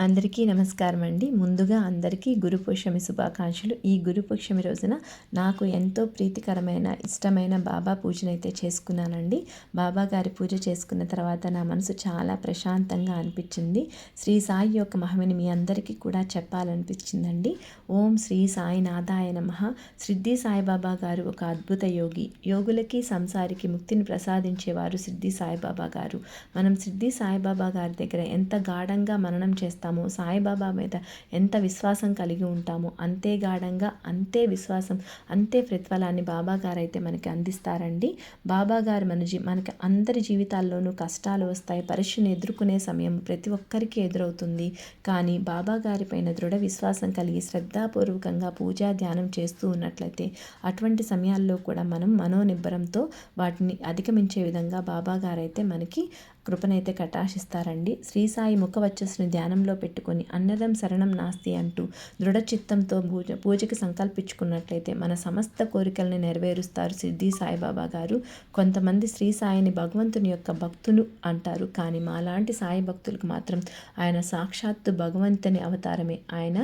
అందరికీ నమస్కారం అండి. ముందుగా అందరికీ గురుపుష్యమి శుభాకాంక్షలు. ఈ గురుపుష్యమి రోజున నాకు ఎంతో ప్రీతికరమైన, ఇష్టమైన బాబా పూజనైతే చేసుకున్నానండి. బాబా గారి పూజ చేసుకున్న తర్వాత నా మనసు చాలా ప్రశాంతంగా అనిపించింది. శ్రీ సాయి యొక్క మహిమని మీ అందరికీ కూడా చెప్పాలనిపించిందండి. ఓం శ్రీ సాయినాథాయ నమః. సిద్ధి సాయిబాబా గారు ఒక అద్భుత యోగి. యోగులకి, సంసారికి ముక్తిని ప్రసాదించేవారు సిద్ధి సాయిబాబా గారు. మనం సిద్ధి సాయిబాబా గారి దగ్గర ఎంత గాఢంగా మననం చేస్తామో, సాయిబాబా మీద ఎంత విశ్వాసం కలిగి ఉంటామో అంతే గాఢంగా, అంతే విశ్వాసం, అంతే ప్రతిఫలాన్ని బాబా గారు అయితే మనకి అందిస్తారండి. బాబా గారు మనకి అందరి జీవితాల్లోనూ కష్టాలు వస్తాయి, పరీక్షను ఎదుర్కొనే సమయం ప్రతి ఒక్కరికి ఎదురవుతుంది. కానీ బాబా గారి పైన దృఢ విశ్వాసం కలిగి శ్రద్ధాపూర్వకంగా పూజా ధ్యానం చేస్తూ ఉన్నట్లయితే అటువంటి సమయాల్లో కూడా మనం మనోనిబ్బరంతో వాటిని అధిగమించే విధంగా బాబా గారు అయితే మనకి కృపనైతే కటాక్షిస్తారండి. శ్రీ సాయి ముఖవచ్చస్సుని ధ్యానంలో పెట్టుకొని అన్నదం శరణం నాస్తి అంటూ దృఢ చిత్తంతో పూజకి సంకల్పించుకున్నట్లయితే మన సమస్త కోరికల్ని నెరవేరుస్తారు సిద్ధి సాయిబాబా గారు. కొంతమంది శ్రీ సాయిని భగవంతుని యొక్క భక్తులు అంటారు, కానీ మాలాంటి సాయి భక్తులకు మాత్రం ఆయన సాక్షాత్తు భగవంతుని అవతారమే. ఆయన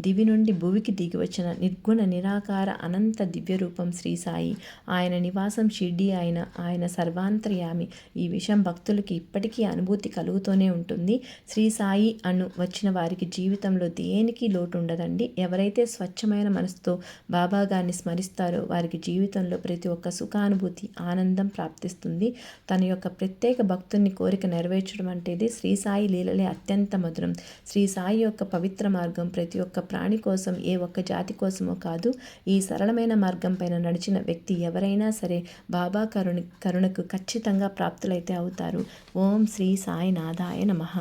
దివి నుండి భువికి దిగి వచ్చిన నిర్గుణ నిరాకార అనంత దివ్య రూపం శ్రీ సాయి. ఆయన నివాసం షిర్డీ, ఆయన సర్వాంతర్యామి. ఈ విషయం భక్తులకి ఇప్పటికీ అనుభూతి కలుగుతూనే ఉంటుంది. శ్రీ సాయి వచ్చిన వారికి జీవితంలో దేనికి లోటు ఉండదండి. ఎవరైతే స్వచ్ఛమైన మనసుతో బాబా గారిని స్మరిస్తారో వారికి జీవితంలో ప్రతి ఒక్క సుఖానుభూతి, ఆనందం ప్రాప్తిస్తుంది. తన యొక్క ప్రత్యేక భక్తుని కోరిక నెరవేర్చడం అంటేది శ్రీ సాయి లీలలే అత్యంత మధురం. శ్రీ సాయి యొక్క పవిత్ర మార్గం ప్రతి ఒక్క ప్రాణి కోసం, ఏ ఒక్క జాతి కోసమో కాదు. ఈ సరళమైన మార్గం పైన నడిచిన వ్యక్తి ఎవరైనా సరే బాబా కరుణకు ఖచ్చితంగా ప్రాప్తులైతే అవుతారు. ఓం శ్రీ సాయినాథాయ నమః.